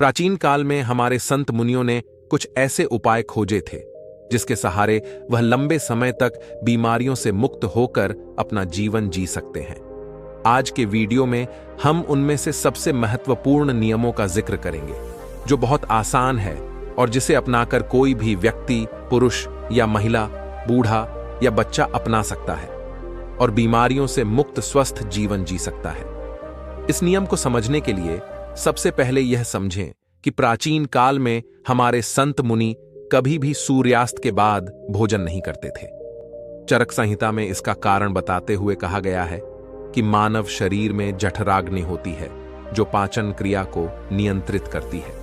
प्राचीन काल में हमारे संत मुनियों ने कुछ ऐसे उपाय खोजे थे जिसके सहारे वह लंबे समय तक बीमारियों से मुक्त होकर अपना जीवन जी सकते हैं। आज के वीडियो में हम उनमें से सबसे महत्वपूर्ण नियमों का जिक्र करेंगे जो बहुत आसान है और जिसे अपनाकर कोई भी व्यक्ति, पुरुष या महिला, बूढ़ा या बच्चा अपना सकता है और बीमारियों से मुक्त स्वस्थ जीवन जी सकता है। इस नियम को समझने के लिए सबसे पहले यह समझें कि प्राचीन काल में हमारे संत मुनि कभी भी सूर्यास्त के बाद भोजन नहीं करते थे। चरक संहिता में इसका कारण बताते हुए कहा गया है कि मानव शरीर में जठराग्नि होती है जो पाचन क्रिया को नियंत्रित करती है,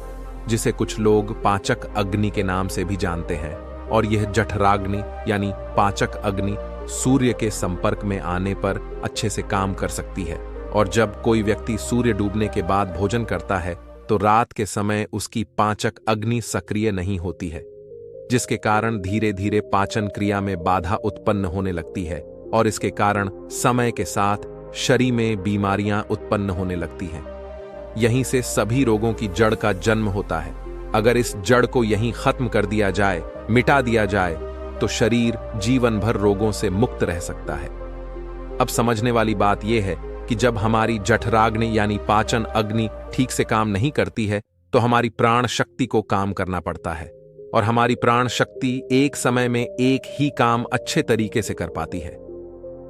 जिसे कुछ लोग पाचक अग्नि के नाम से भी जानते हैं। और यह जठराग्नि यानी पाचक अग्नि सूर्य के संपर्क में आने पर अच्छे से काम कर सकती है। और जब कोई व्यक्ति सूर्य डूबने के बाद भोजन करता है तो रात के समय उसकी पाचक अग्नि सक्रिय नहीं होती है, जिसके कारण धीरे धीरे पाचन क्रिया में बाधा उत्पन्न होने लगती है और इसके कारण समय के साथ शरीर में बीमारियां उत्पन्न होने लगती हैं। यहीं से सभी रोगों की जड़ का जन्म होता है। अगर इस जड़ को यहीं खत्म कर दिया जाए, मिटा दिया जाए, तो शरीर जीवन भर रोगों से मुक्त रह सकता है। अब समझने वाली बात यह है कि जब हमारी जठराग्नि यानी पाचन अग्नि ठीक से काम नहीं करती है तो हमारी प्राण शक्ति को काम करना पड़ता है और हमारी प्राण शक्ति एक समय में एक ही काम अच्छे तरीके से कर पाती है।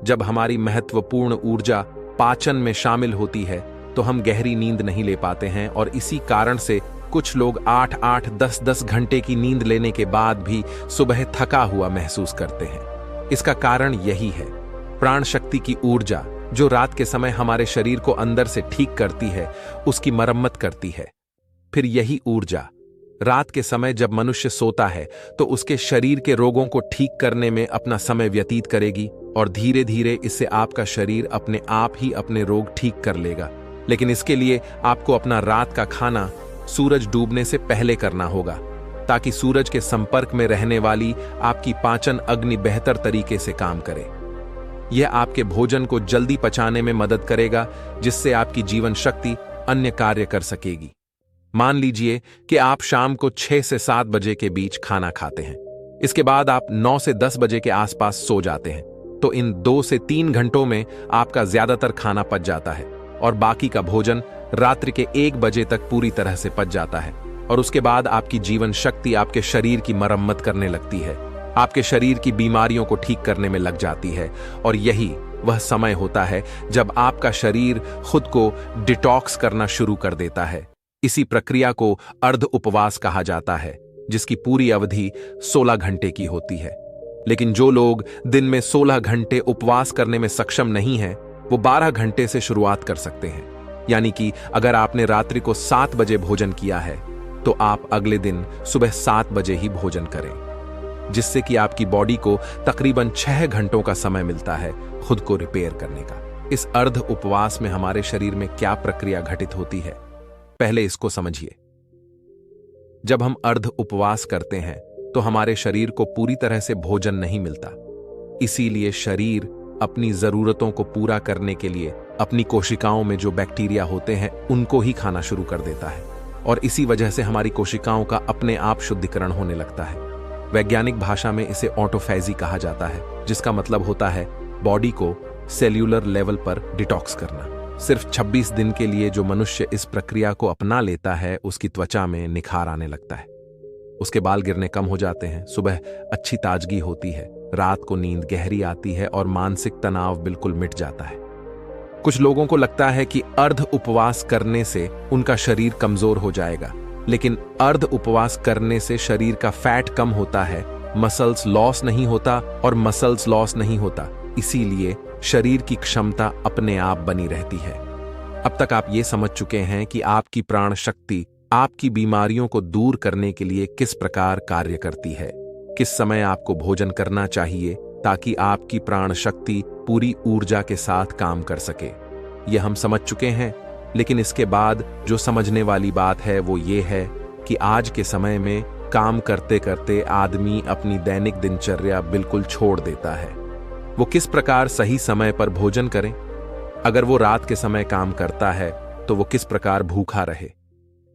जब हमारी महत्वपूर्ण ऊर्जा पाचन में शामिल होती है तो हम गहरी नींद नहीं ले पाते हैं और इसी कारण से कुछ लोग 8-8, 10-10 घंटे की नींद लेने के बाद भी सुबह थका हुआ महसूस करते हैं। इसका कारण यही है, प्राण शक्ति की ऊर्जा जो रात के समय हमारे शरीर को अंदर से ठीक करती है, उसकी मरम्मत करती है। फिर यही ऊर्जा रात के समय जब मनुष्य सोता है तो उसके शरीर के रोगों को ठीक करने में अपना समय व्यतीत करेगी और धीरे धीरे इससे आपका शरीर अपने आप ही अपने रोग ठीक कर लेगा। लेकिन इसके लिए आपको अपना रात का खाना सूरज डूबने से पहले करना होगा ताकि सूरज के संपर्क में रहने वाली आपकी पाचन अग्नि बेहतर तरीके से काम करे। यह आपके भोजन को जल्दी पचाने में मदद करेगा जिससे आपकी जीवन शक्ति अन्य कार्य कर सकेगी। मान लीजिए कि आप शाम को 6 से 7 बजे के बीच खाना खाते हैं। इसके बाद आप 9 से 10 बजे के आसपास सो जाते हैं, तो इन 2 से 3 घंटों में आपका ज्यादातर खाना पच जाता है और बाकी का भोजन रात्रि के 1 बजे तक पूरी तरह से पच जाता है। और उसके बाद आपकी जीवन शक्ति आपके शरीर की मरम्मत करने लगती है, आपके शरीर की बीमारियों को ठीक करने में लग जाती है। और यही वह समय होता है जब आपका शरीर खुद को डिटॉक्स करना शुरू कर देता है। इसी प्रक्रिया को अर्ध उपवास कहा जाता है, जिसकी पूरी अवधि 16 घंटे की होती है। लेकिन जो लोग दिन में 16 घंटे उपवास करने में सक्षम नहीं हैं, वो 12 घंटे से शुरुआत कर सकते हैं। यानी कि अगर आपने रात्रि को 7 बजे भोजन किया है तो आप अगले दिन सुबह 7 बजे ही भोजन करें, जिससे कि आपकी बॉडी को तकरीबन 6 घंटों का समय मिलता है खुद को रिपेयर करने का। इस अर्ध उपवास में हमारे शरीर में क्या प्रक्रिया घटित होती है, पहले इसको समझिए। जब हम अर्ध उपवास करते हैं तो हमारे शरीर को पूरी तरह से भोजन नहीं मिलता, इसीलिए शरीर अपनी जरूरतों को पूरा करने के लिए अपनी कोशिकाओं में जो बैक्टीरिया होते हैं उनको ही खाना शुरू कर देता है और इसी वजह से हमारी कोशिकाओं का अपने आप शुद्धिकरण होने लगता है। वैज्ञानिक भाषा में इसे ऑटोफैजी कहा जाता है, जिसका मतलब होता है बॉडी को सेल्यूलर लेवल पर डिटॉक्स करना। सिर्फ 26 दिन के लिए जो मनुष्य इस प्रक्रिया को अपना लेता है उसकी त्वचा में निखार आने लगता है, उसके बाल गिरने कम हो जाते हैं, सुबह अच्छी ताजगी होती है, रात को नींद गहरी आती है और मानसिक तनाव बिल्कुल मिट जाता है। कुछ लोगों को लगता है कि अर्ध उपवास करने से उनका शरीर कमजोर हो जाएगा, लेकिन अर्ध उपवास करने से शरीर का फैट कम होता है, मसल्स लॉस नहीं होता और मसल्स लॉस नहीं होता, इसीलिए शरीर की क्षमता अपने आप बनी रहती है। अब तक आप ये समझ चुके हैं कि आपकी प्राण शक्ति आपकी बीमारियों को दूर करने के लिए किस प्रकार कार्य करती है, किस समय आपको भोजन करना चाहिए ताकि आपकी प्राण शक्ति पूरी ऊर्जा के साथ काम कर सके। यह हम समझ चुके हैं, लेकिन इसके बाद जो समझने वाली बात है वो ये है कि आज के समय में काम करते करते आदमी अपनी दैनिक दिनचर्या बिल्कुल छोड़ देता है। वो किस प्रकार सही समय पर भोजन करें? अगर वो रात के समय काम करता है तो वो किस प्रकार भूखा रहे?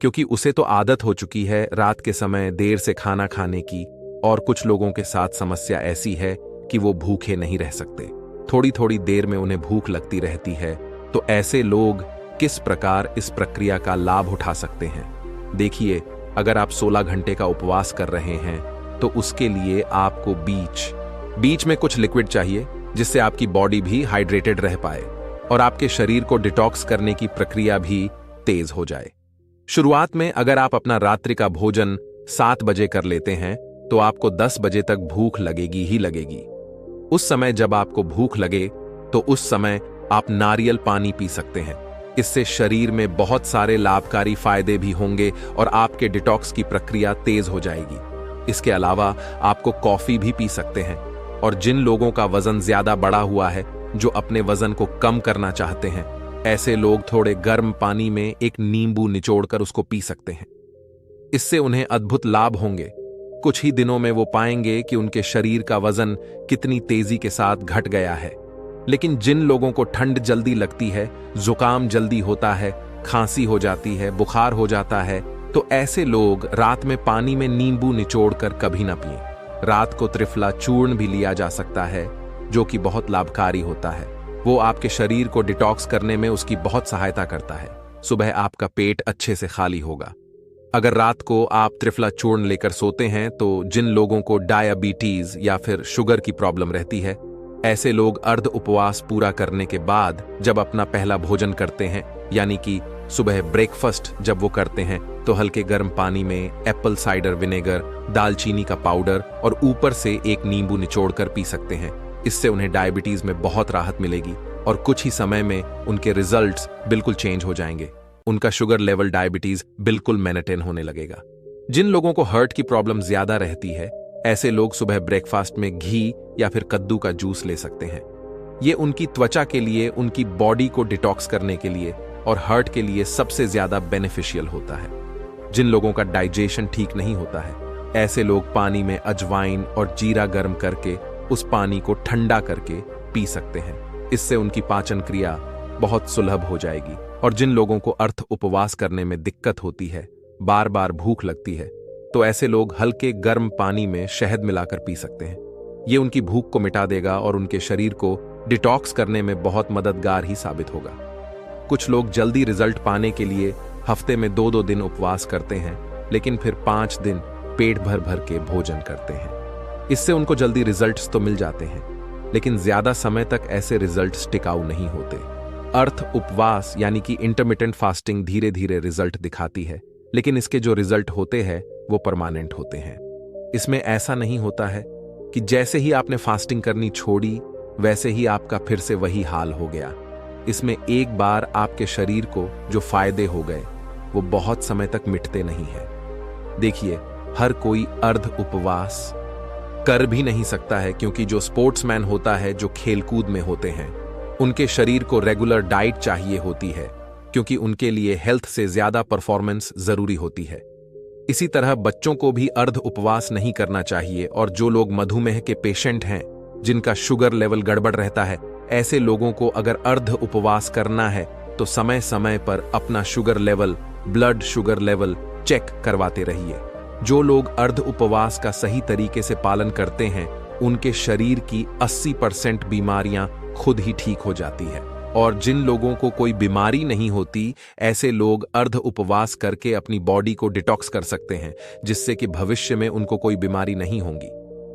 क्योंकि उसे तो आदत हो चुकी है रात के समय देर से खाना खाने की। और कुछ लोगों के साथ समस्या ऐसी है कि वो भूखे नहीं रह सकते, थोड़ी थोड़ी देर में उन्हें भूख लगती रहती है। तो ऐसे लोग किस प्रकार इस प्रक्रिया का लाभ उठा सकते हैं? देखिए, अगर आप 16 घंटे का उपवास कर रहे हैं तो उसके लिए आपको बीच में कुछ लिक्विड चाहिए, जिससे आपकी बॉडी भी हाइड्रेटेड रह पाए और आपके शरीर को डिटॉक्स करने की प्रक्रिया भी तेज हो जाए। शुरुआत में अगर आप अपना रात्रि का भोजन 7 बजे कर लेते हैं तो आपको 10 बजे तक भूख लगेगी ही लगेगी। उस समय जब आपको भूख लगे तो उस समय आप नारियल पानी पी सकते हैं। इससे शरीर में बहुत सारे लाभकारी फायदे भी होंगे और आपके डिटॉक्स की प्रक्रिया तेज हो जाएगी। इसके अलावा आपको कॉफी भी पी सकते हैं। और जिन लोगों का वजन ज्यादा बढ़ा हुआ है, जो अपने वजन को कम करना चाहते हैं, ऐसे लोग थोड़े गर्म पानी में एक नींबू निचोड़कर उसको पी सकते हैं। इससे उन्हें अद्भुत लाभ होंगे। कुछ ही दिनों में वो पाएंगे कि उनके शरीर का वजन कितनी तेजी के साथ घट गया है। लेकिन जिन लोगों को ठंड जल्दी लगती है, जुकाम जल्दी होता है, खांसी हो जाती है, बुखार हो जाता है, तो ऐसे लोग रात में पानी में नींबू निचोड़कर कभी ना पिएं। रात को त्रिफला चूर्ण भी लिया जा सकता है, जो कि बहुत लाभकारी होता है। वो आपके शरीर को डिटॉक्स करने में उसकी बहुत सहायता करता है। सुबह आपका पेट अच्छे से खाली होगा। अगर रात को आप त्रिफला चूर्ण लेकर सोते हैं तो जिन लोगों को डायबिटीज या फिर शुगर की प्रॉब्लम रहती है, ऐसे लोग अर्ध उपवास पूरा करने के बाद जब अपना पहला भोजन करते हैं, यानी कि सुबह ब्रेकफास्ट जब वो करते हैं, तो हल्के गर्म पानी में एप्पल साइडर विनेगर, दालचीनी का पाउडर और ऊपर से एक नींबू निचोड़कर पी सकते हैं। इससे उन्हें डायबिटीज में बहुत राहत मिलेगी और कुछ ही समय में उनके रिजल्ट्स बिल्कुल चेंज हो जाएंगे। उनका शुगर लेवल डायबिटीज बिल्कुल मेंटेन होने लगेगा। जिन लोगों को हार्ट की प्रॉब्लम ज्यादा रहती है, ऐसे लोग सुबह ब्रेकफास्ट में घी या फिर कद्दू का जूस ले सकते हैं। ये उनकी त्वचा के लिए, उनकी बॉडी को डिटॉक्स करने के लिए और हार्ट के लिए सबसे ज्यादा बेनिफिशियल होता है। जिन लोगों का डाइजेशन ठीक नहीं होता है, ऐसे लोग पानी में अजवाइन और जीरा गर्म करके उस पानी को ठंडा करके पी सकते हैं। इससे उनकी पाचन क्रिया बहुत सुलभ हो जाएगी। और जिन लोगों को अर्ध उपवास करने में दिक्कत होती है, बार बार भूख लगती है, तो ऐसे लोग हल्के गर्म पानी में शहद मिलाकर पी सकते हैं। ये उनकी भूख को मिटा देगा और उनके शरीर को डिटॉक्स करने में बहुत मददगार ही साबित होगा। कुछ लोग जल्दी रिजल्ट पाने के लिए हफ्ते में 2-2 दिन उपवास करते हैं, लेकिन फिर 5 दिन पेट भर भर के भोजन करते हैं। इससे उनको जल्दी रिजल्ट्स तो मिल जाते हैं, लेकिन ज्यादा समय तक ऐसे रिजल्ट्स टिकाऊ नहीं होते। अर्ध उपवास यानी कि इंटरमिटेंट फास्टिंग धीरे धीरे रिजल्ट दिखाती है, लेकिन इसके जो रिजल्ट होते हैं वो परमानेंट होते हैं। इसमें ऐसा नहीं होता है कि जैसे ही आपने फास्टिंग करनी छोड़ी वैसे ही आपका फिर से वही हाल हो गया। इसमें एक बार आपके शरीर को जो फायदे हो गए वो बहुत समय तक मिटते नहीं है। देखिए, हर कोई अर्ध उपवास कर भी नहीं सकता है, क्योंकि जो स्पोर्ट्समैन होता है, जो खेलकूद में होते हैं, उनके शरीर को रेगुलर डाइट चाहिए होती है, क्योंकि उनके लिए हेल्थ से ज्यादा परफॉर्मेंस जरूरी होती है। इसी तरह बच्चों को भी अर्ध उपवास नहीं करना चाहिए। और जो लोग मधुमेह के पेशेंट हैं, जिनका शुगर लेवल गड़बड़ रहता है, ऐसे लोगों को अगर अर्ध उपवास करना है तो समय समय पर अपना sugar level, blood sugar level check करवाते रहिए। जो लोग अर्ध उपवास का सही तरीके से पालन करते हैं, उनके शरीर की 80% बीमारियां खुद ही ठीक हो जाती है। और जिन लोगों को कोई बीमारी नहीं होती, ऐसे लोग अर्ध उपवास करके अपनी बॉडी को डिटॉक्स कर सकते हैं, जिससे कि भविष्य में उनको कोई बीमारी नहीं होगी।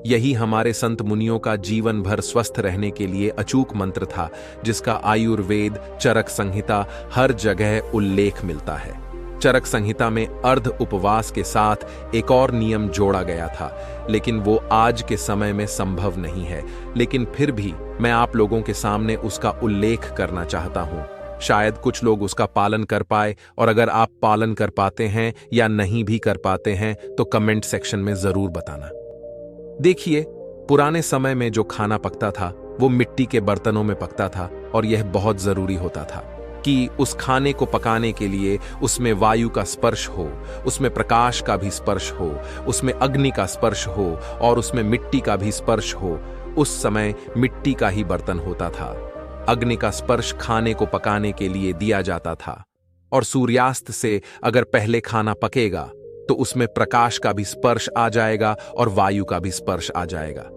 यही हमारे संत मुनियों का जीवन भर स्वस्थ रहने के लिए अचूक मंत्र था, जिसका आयुर्वेद, चरक संहिता हर जगह उल्लेख मिलता है। चरक संहिता में अर्ध उपवास के साथ एक और नियम जोड़ा गया था, लेकिन वो आज के समय में संभव नहीं है। लेकिन फिर भी मैं आप लोगों के सामने उसका उल्लेख करना चाहता हूं। शायद कुछ लोग उसका पालन कर पाए, और अगर आप पालन कर पाते हैं या नहीं भी कर पाते हैं तो कमेंट सेक्शन में जरूर बताना। देखिए, पुराने समय में जो खाना पकता था वो मिट्टी के बर्तनों में पकता था, और यह बहुत जरूरी होता था कि उस खाने को पकाने के लिए उसमें वायु का स्पर्श हो, उसमें प्रकाश का भी स्पर्श हो, उसमें अग्नि का स्पर्श हो और उसमें मिट्टी का भी स्पर्श हो। उस समय मिट्टी का ही बर्तन होता था। अग्नि का स्पर्श खाने को पकाने के लिए दिया जाता था। और सूर्यास्त से अगर पहले खाना पकेगा तो उसमें प्रकाश का भी स्पर्श आ जाएगा और वायु का भी स्पर्श आ जाएगा।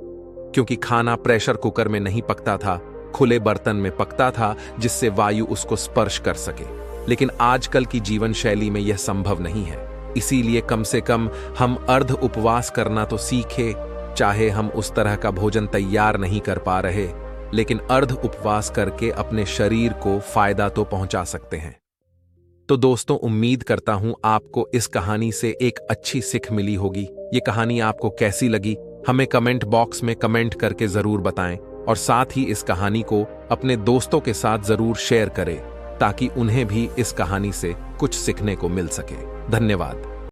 क्योंकि खाना प्रेशर कुकर में नहीं पकता था, खुले बर्तन में पकता था जिससे वायु उसको स्पर्श कर सके। लेकिन आजकल की जीवन शैली में यह संभव नहीं है। इसीलिए कम से कम हम अर्ध उपवास करना तो सीखे। चाहे हम उस तरह का भोजन तैयार नहीं कर पा रहे, लेकिन अर्ध उपवास करके अपने शरीर को फायदा तो पहुंचा सकते हैं। तो दोस्तों, उम्मीद करता हूं आपको इस कहानी से एक अच्छी सीख मिली होगी। ये कहानी आपको कैसी लगी हमें कमेंट बॉक्स में कमेंट करके जरूर बताएं, और साथ ही इस कहानी को अपने दोस्तों के साथ जरूर शेयर करें ताकि उन्हें भी इस कहानी से कुछ सीखने को मिल सके। धन्यवाद।